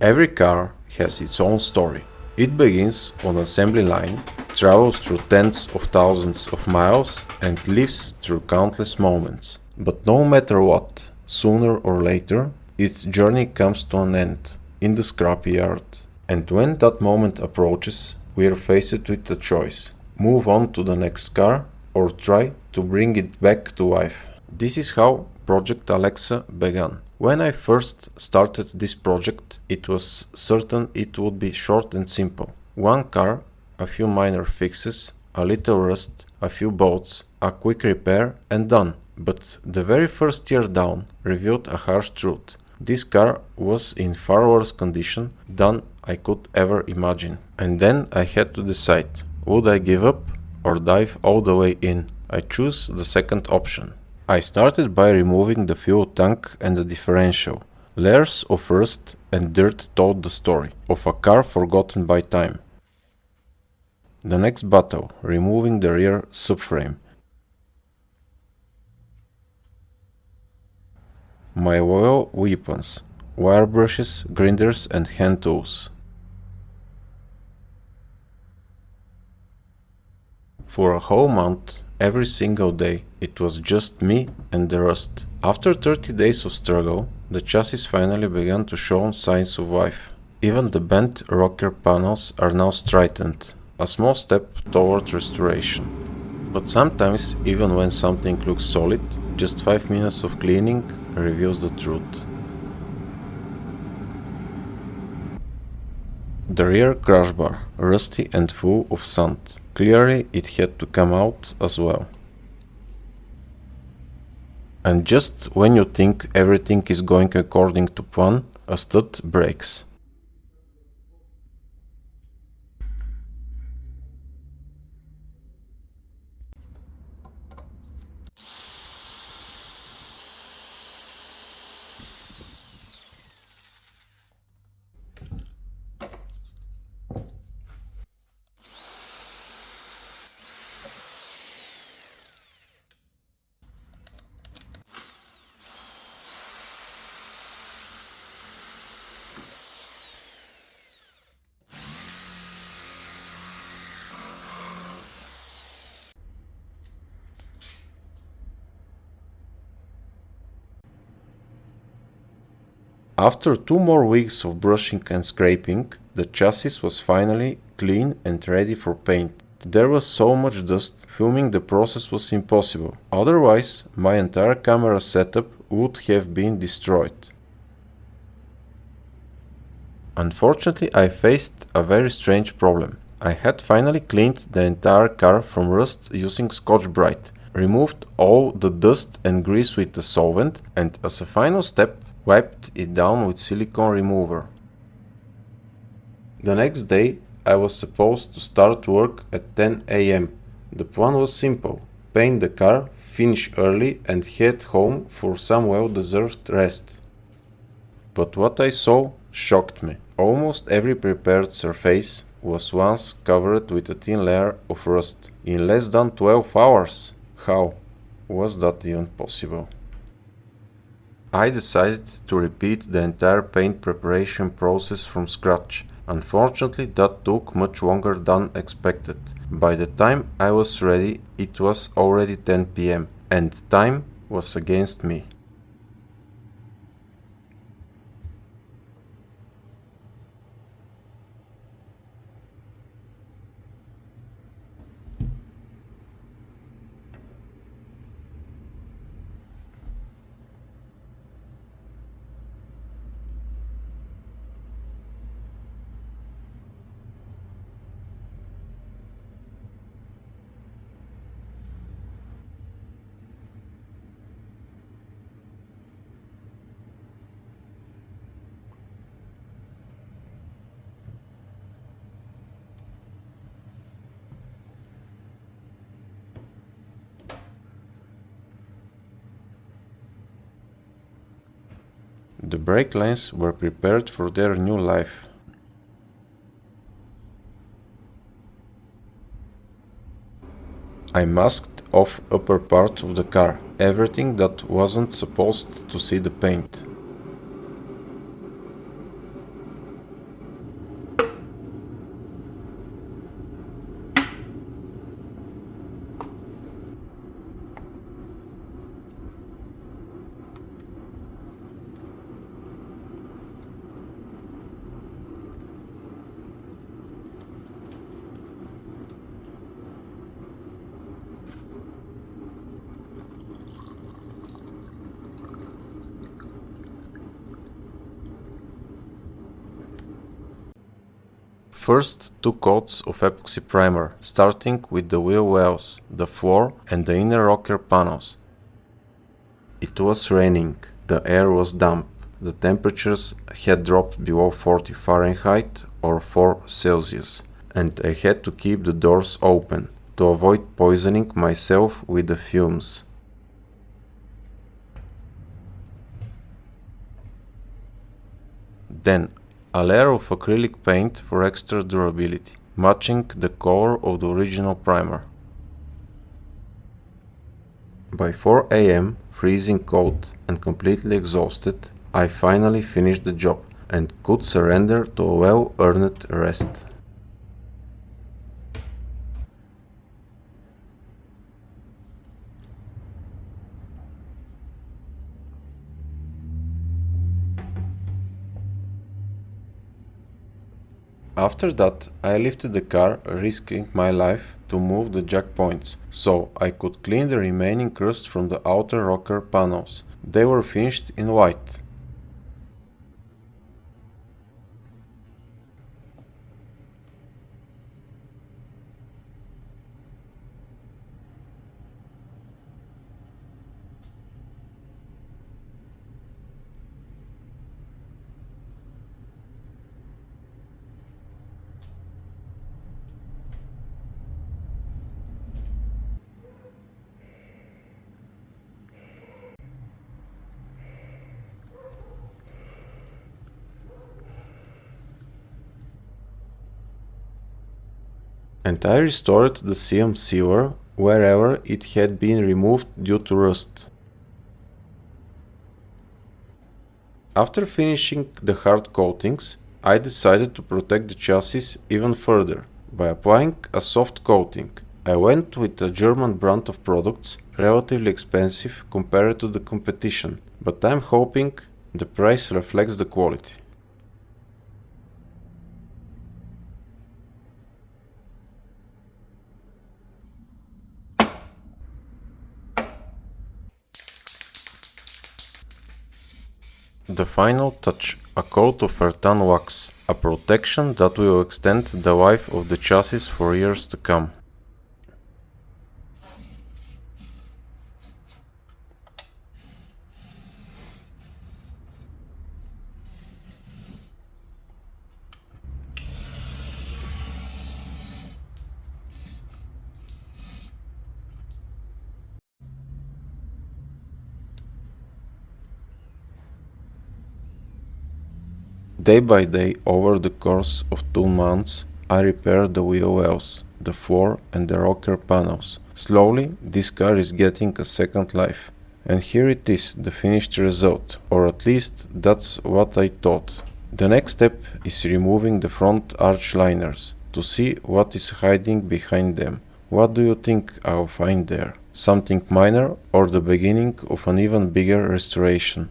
Every car has its own story. It begins on an assembly line, travels through tens of thousands of miles, and lives through countless moments. But no matter what, sooner or later, its journey comes to an end, in the scrapyard. And when that moment approaches, we are faced with a choice: move on to the next car, or try to bring it back to life. This is how Project Alexa began. When I first started this project, it was certain it would be short and simple. One car, a few minor fixes, a little rust, a few bolts, a quick repair, and done. But the very first teardown revealed a harsh truth. This car was in far worse condition than I could ever imagine. And then I had to decide, would I give up or dive all the way in? I chose the second option. I started by removing the fuel tank and the differential. Layers of rust and dirt told the story of a car forgotten by time. The next battle, removing the rear subframe. My loyal weapons, wire brushes, grinders and hand tools. For a whole month, every single day, it was just me and the rust. After 30 days of struggle, the chassis finally began to show signs of life. Even the bent rocker panels are now straightened, a small step toward restoration. But sometimes, even when something looks solid, just 5 minutes of cleaning reveals the truth. The rear crash bar, rusty and full of sand. Clearly, it had to come out as well. And just when you think everything is going according to plan, a stud breaks. After 2 more weeks of brushing and scraping, the chassis was finally clean and ready for paint. There was so much dust, filming the process was impossible. Otherwise, my entire camera setup would have been destroyed. Unfortunately, I faced a very strange problem. I had finally cleaned the entire car from rust using Scotch-Brite, removed all the dust and grease with the solvent, and as a final step, wiped it down with silicone remover. The next day, I was supposed to start work at 10 AM. The plan was simple: paint the car, finish early and head home for some well-deserved rest. But what I saw shocked me. Almost every prepared surface was once covered with a thin layer of rust. In less than 12 hours? How was that even possible? I decided to repeat the entire paint preparation process from scratch. Unfortunately, that took much longer than expected. By the time I was ready, it was already 10 PM, and time was against me. The brake lines were prepared for their new life. I masked off upper part of the car, everything that wasn't supposed to see the paint. First, 2 coats of epoxy primer, starting with the wheel wells, the floor and the inner rocker panels. It was raining, the air was damp, the temperatures had dropped below 40 Fahrenheit or 4 Celsius, and I had to keep the doors open to avoid poisoning myself with the fumes. Then, a layer of acrylic paint for extra durability, matching the color of the original primer. By 4 AM, freezing cold and completely exhausted, I finally finished the job and could surrender to a well-earned rest. After that, I lifted the car, risking my life, to move the jack points, so I could clean the remaining crust from the outer rocker panels. They were finished in white. And I restored the CM sealer wherever it had been removed due to rust. After finishing the hard coatings, I decided to protect the chassis even further by applying a soft coating. I went with a German brand of products, relatively expensive compared to the competition, but I'm hoping the price reflects the quality. The final touch, a coat of earthen wax, a protection that will extend the life of the chassis for years to come. Day by day, over the course of 2 months, I repaired the wheel wells, the floor and the rocker panels. Slowly, this car is getting a second life. And here it is, the finished result, or at least that's what I thought. The next step is removing the front arch liners, to see what is hiding behind them. What do you think I'll find there? Something minor or the beginning of an even bigger restoration?